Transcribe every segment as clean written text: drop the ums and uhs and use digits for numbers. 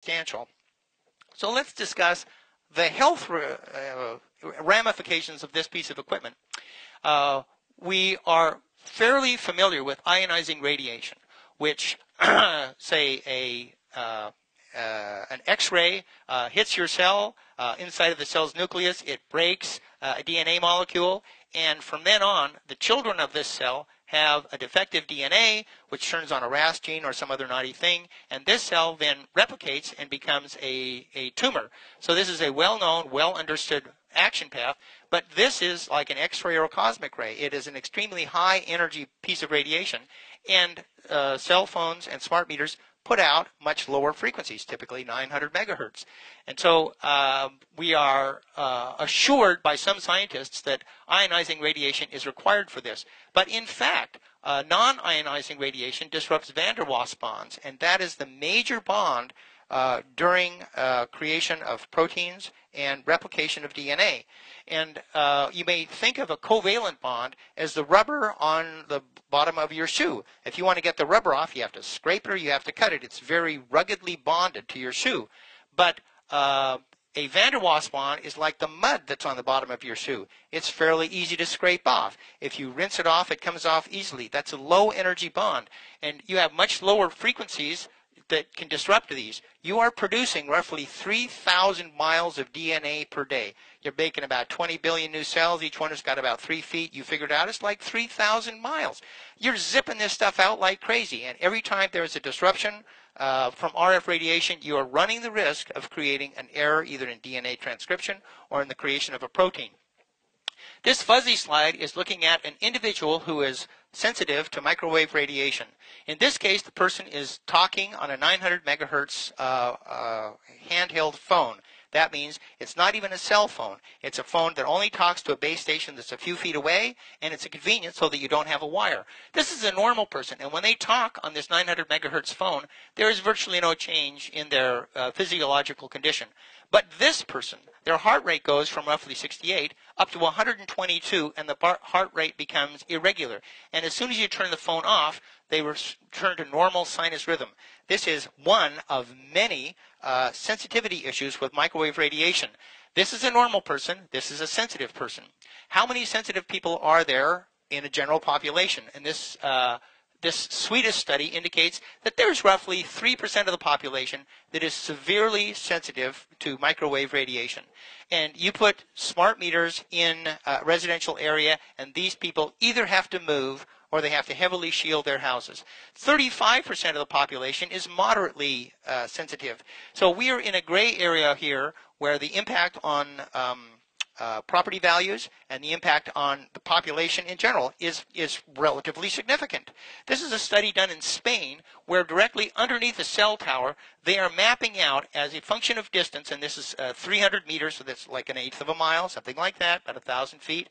substantial. So let's discuss the health ramifications of this piece of equipment. We are fairly familiar with ionizing radiation, which, say, an X-ray hits your cell inside of the cell's nucleus. It breaks a DNA molecule, and from then on, the children of this cell have a defective DNA, which turns on a RAS gene or some other naughty thing, and this cell then replicates and becomes a tumor. So this is a well-known, well-understood action path, but this is like an X-ray or a cosmic ray. It is an extremely high-energy piece of radiation, and cell phones and smart meters put out much lower frequencies, typically 900 megahertz. And so we are assured by some scientists that ionizing radiation is required for this. But in fact, non-ionizing radiation disrupts van der Waals bonds, and that is the major bond during creation of proteins and replication of DNA. And you may think of a covalent bond as the rubber on the bottom of your shoe. If you want to get the rubber off, you have to scrape it or you have to cut it. It's very ruggedly bonded to your shoe. But a van der Waals bond is like the mud that's on the bottom of your shoe. It's fairly easy to scrape off. If you rinse it off, it comes off easily. That's a low energy bond. And you have much lower frequencies that can disrupt these. You are producing roughly 3,000 miles of DNA per day. You're making about 20 billion new cells. Each one has got about 3 feet. You figured out it's like 3,000 miles. You're zipping this stuff out like crazy. And every time there is a disruption from RF radiation, you are running the risk of creating an error either in DNA transcription or in the creation of a protein. This fuzzy slide is looking at an individual who is sensitive to microwave radiation. In this case, the person is talking on a 900 megahertz handheld phone. That means it's not even a cell phone. It's a phone that only talks to a base station that's a few feet away, and it's a convenience so that you don't have a wire. This is a normal person, and when they talk on this 900 megahertz phone, there is virtually no change in their physiological condition. But this person, their heart rate goes from roughly 68 up to 122, and the heart rate becomes irregular. And as soon as you turn the phone off, they return to normal sinus rhythm. This is one of many sensitivity issues with microwave radiation. This is a normal person. This is a sensitive person. How many sensitive people are there in a general population? And this Swedish study indicates that there's roughly 3% of the population that is severely sensitive to microwave radiation. And you put smart meters in a residential area, and these people either have to move or they have to heavily shield their houses. 35% of the population is moderately sensitive. So we are in a gray area here where the impact on property values and the impact on the population in general is relatively significant. This is a study done in Spain where directly underneath the cell tower they are mapping out as a function of distance, and this is 300 meters, so that's like 1/8 of a mile, something like that, about 1,000 feet,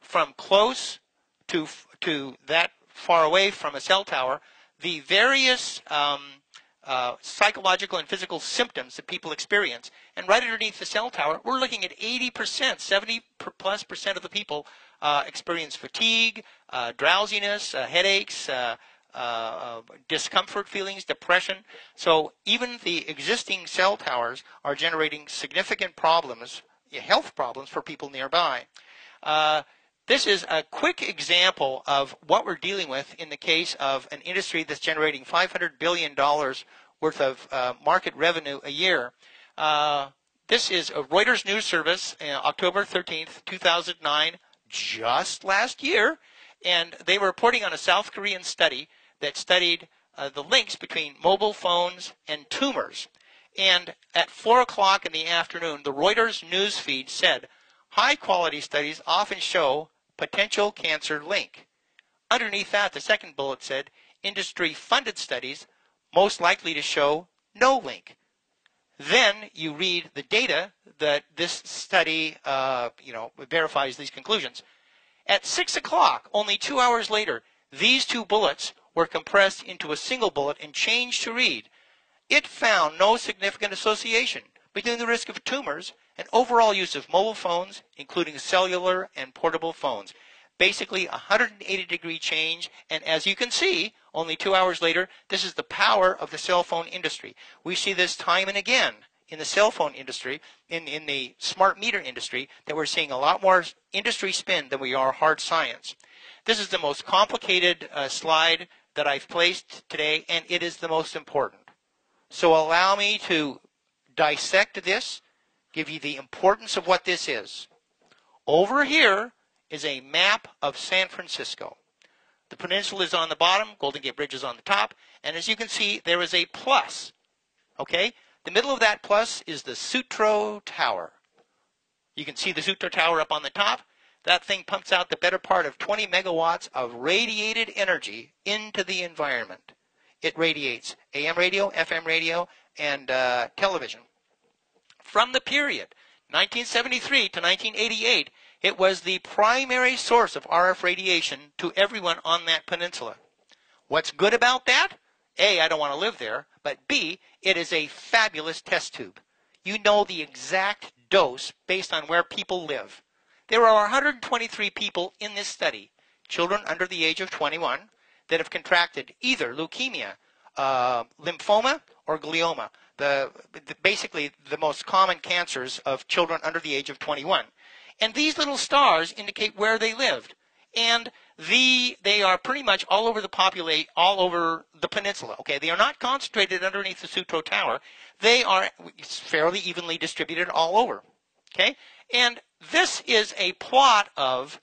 from close to that far away from a cell tower, the various psychological and physical symptoms that people experience. And right underneath the cell tower, we're looking at 80%, 70+% of the people experience fatigue, drowsiness, headaches, discomfort feelings, depression. So even the existing cell towers are generating significant problems, health problems for people nearby. This is a quick example of what we're dealing with in the case of an industry that's generating $500 billion worth of market revenue a year. This is a Reuters news service, October 13th, 2009, just last year, and they were reporting on a South Korean study that studied the links between mobile phones and tumors. And at 4 o'clock in the afternoon, the Reuters news feed said, high-quality studies often show potential cancer link. Underneath that, the second bullet said, industry-funded studies most likely to show no link. Then you read the data that this study verifies these conclusions. At 6 o'clock, only 2 hours later, these two bullets were compressed into a single bullet and changed to read, it found no significant association between the risk of tumors and overall use of mobile phones, including cellular and portable phones. basically 180-degree change. And as you can see, only 2 hours later, this is the power of the cell phone industry. We see this time and again in the cell phone industry, in the smart meter industry, that we're seeing a lot more industry spin than we are hard science. This is the most complicated slide that I've placed today, and it is the most important. So allow me to dissect this, give you the importance of what this is. Over here is a map of San Francisco. The peninsula is on the bottom, Golden Gate Bridge is on the top, and as you can see, there is a plus. Okay? The middle of that plus is the Sutro Tower. You can see the Sutro Tower up on the top. That thing pumps out the better part of 20 megawatts of radiated energy into the environment. It radiates AM radio, FM radio, and television. From the period 1973 to 1988, it was the primary source of RF radiation to everyone on that peninsula. What's good about that? A, I don't want to live there, but B, it is a fabulous test tube. You know the exact dose based on where people live. There are 123 people in this study, children under the age of 21, that have contracted either leukemia, lymphoma, or glioma, basically the most common cancers of children under the age of 21. And these little stars indicate where they lived. And they are pretty much all over the peninsula. Okay, they are not concentrated underneath the Sutro Tower. They are fairly evenly distributed all over. Okay, and this is a plot of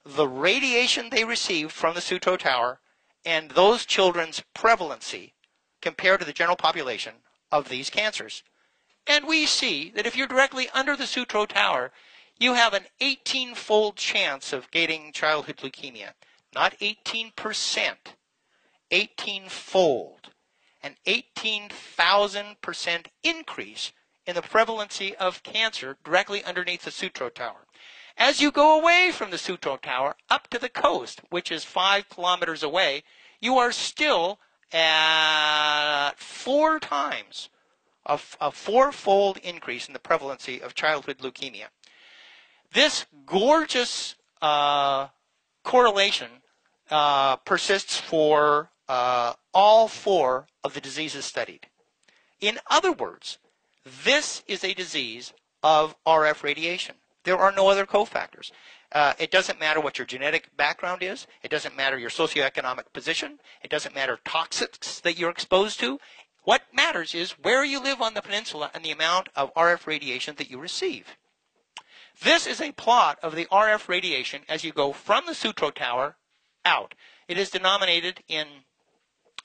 the radiation they received from the Sutro Tower and those children's prevalency compared to the general population of these cancers. And we see that if you're directly under the Sutro Tower, you have an 18-fold chance of getting childhood leukemia. Not 18%, 18-fold. An 18,000% increase in the prevalency of cancer directly underneath the Sutro Tower. As you go away from the Sutro Tower up to the coast, which is 5 kilometers away, you are still at 4 times, a 4-fold increase in the prevalency of childhood leukemia. This gorgeous correlation persists for all 4 of the diseases studied. In other words, this is a disease of RF radiation. There are no other cofactors. It doesn't matter what your genetic background is. It doesn't matter your socioeconomic position. It doesn't matter toxics that you're exposed to. What matters is where you live on the peninsula and the amount of RF radiation that you receive. This is a plot of the RF radiation as you go from the Sutro Tower out. It is denominated in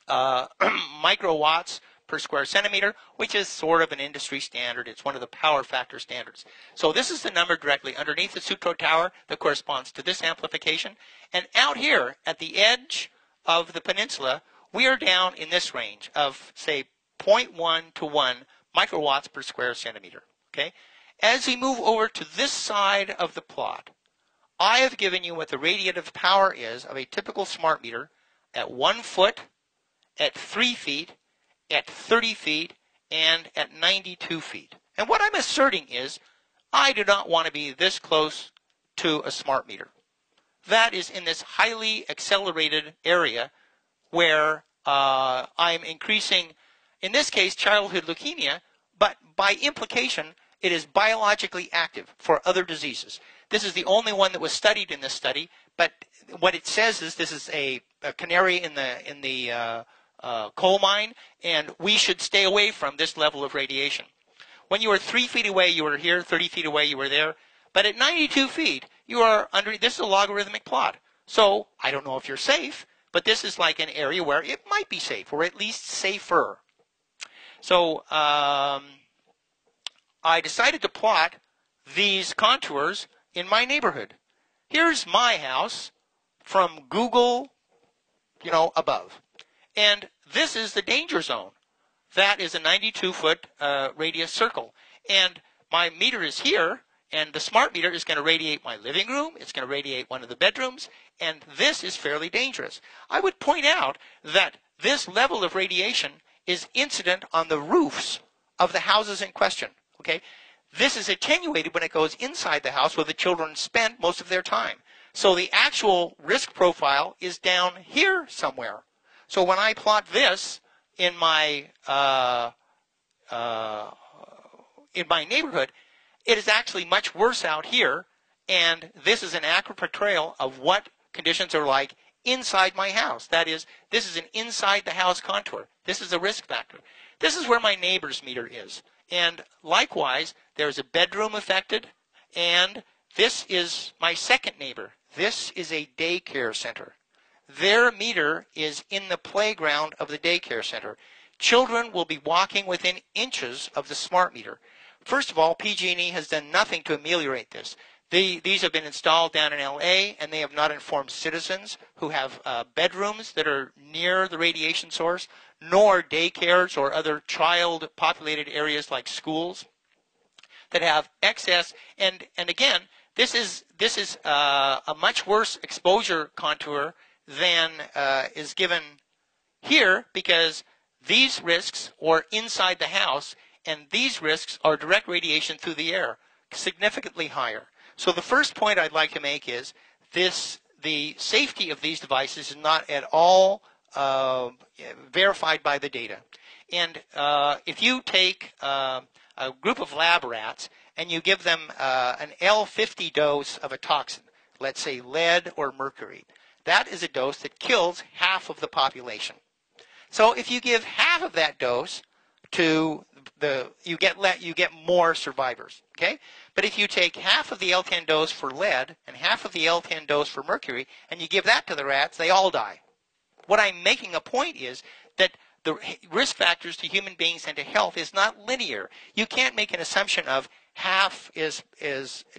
microwatts per square centimeter, which is sort of an industry standard. It's one of the power factor standards. So this is the number directly underneath the Sutro Tower that corresponds to this amplification. And out here at the edge of the peninsula, we are down in this range of, say, 0.1 to 1 microwatts per square centimeter. Okay? As we move over to this side of the plot, I have given you what the radiative power is of a typical smart meter at 1 foot, at 3 feet, at 30 feet, and at 92 feet. And what I'm asserting is I do not want to be this close to a smart meter. That is in this highly accelerated area where I'm increasing, in this case, childhood leukemia, but by implication, it is biologically active for other diseases. This is the only one that was studied in this study, but what it says is this is a canary in the coal mine, and we should stay away from this level of radiation. When you were 3 feet away, you were here, 30 feet away, you were there, but at 92 feet, you are under, this is a logarithmic plot. So I don't know if you're safe, but this is like an area where it might be safe, or at least safer. So I decided to plot these contours in my neighborhood. Here's my house from Google, above. And this is the danger zone. That is a 92-foot radius circle. And my meter is here, and the smart meter is going to radiate my living room. It's going to radiate one of the bedrooms, and this is fairly dangerous. I would point out that this level of radiation is incident on the roofs of the houses in question. Okay? This is attenuated when it goes inside the house where the children spend most of their time. So the actual risk profile is down here somewhere. So when I plot this in my neighborhood, it is actually much worse out here, and this is an accurate portrayal of what conditions are like inside my house. That is, this is an inside the house contour. This is a risk factor. This is where my neighbor's meter is. And likewise, there's a bedroom affected, and this is my second neighbor. This is a daycare center. Their meter is in the playground of the daycare center. Children will be walking within inches of the smart meter. First of all, PG&E has done nothing to ameliorate this. These have been installed down in LA, and they have not informed citizens who have bedrooms that are near the radiation source, nor daycares or other child-populated areas like schools that have excess. And again, this is a much worse exposure contour than is given here, because these risks are inside the house, and these risks are direct radiation through the air, significantly higher. So the first point I'd like to make is the safety of these devices is not at all verified by the data. And if you take a group of lab rats and you give them an L50 dose of a toxin, let's say lead or mercury, that is a dose that kills half of the population. So if you give half of that dose to you get more survivors, okay? But if you take half of the L10 dose for lead and half of the L10 dose for mercury and you give that to the rats, they all die. What I'm making a point is that the risk factors to human beings and to health is not linear. You can't make an assumption of half is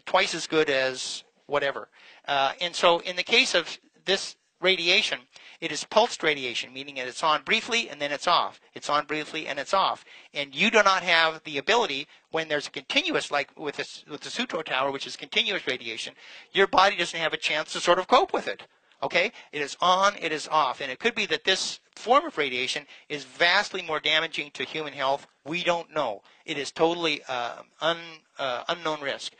twice as good as whatever. And so in the case of this radiation, it is pulsed radiation, meaning that it's on briefly and then it's off. It's on briefly and it's off. And you do not have the ability, when there's a continuous, like with the Sutro tower, which is continuous radiation, your body doesn't have a chance to sort of cope with it. Okay? It is on, it is off. And it could be that this form of radiation is vastly more damaging to human health. We don't know. It is totally unknown risk.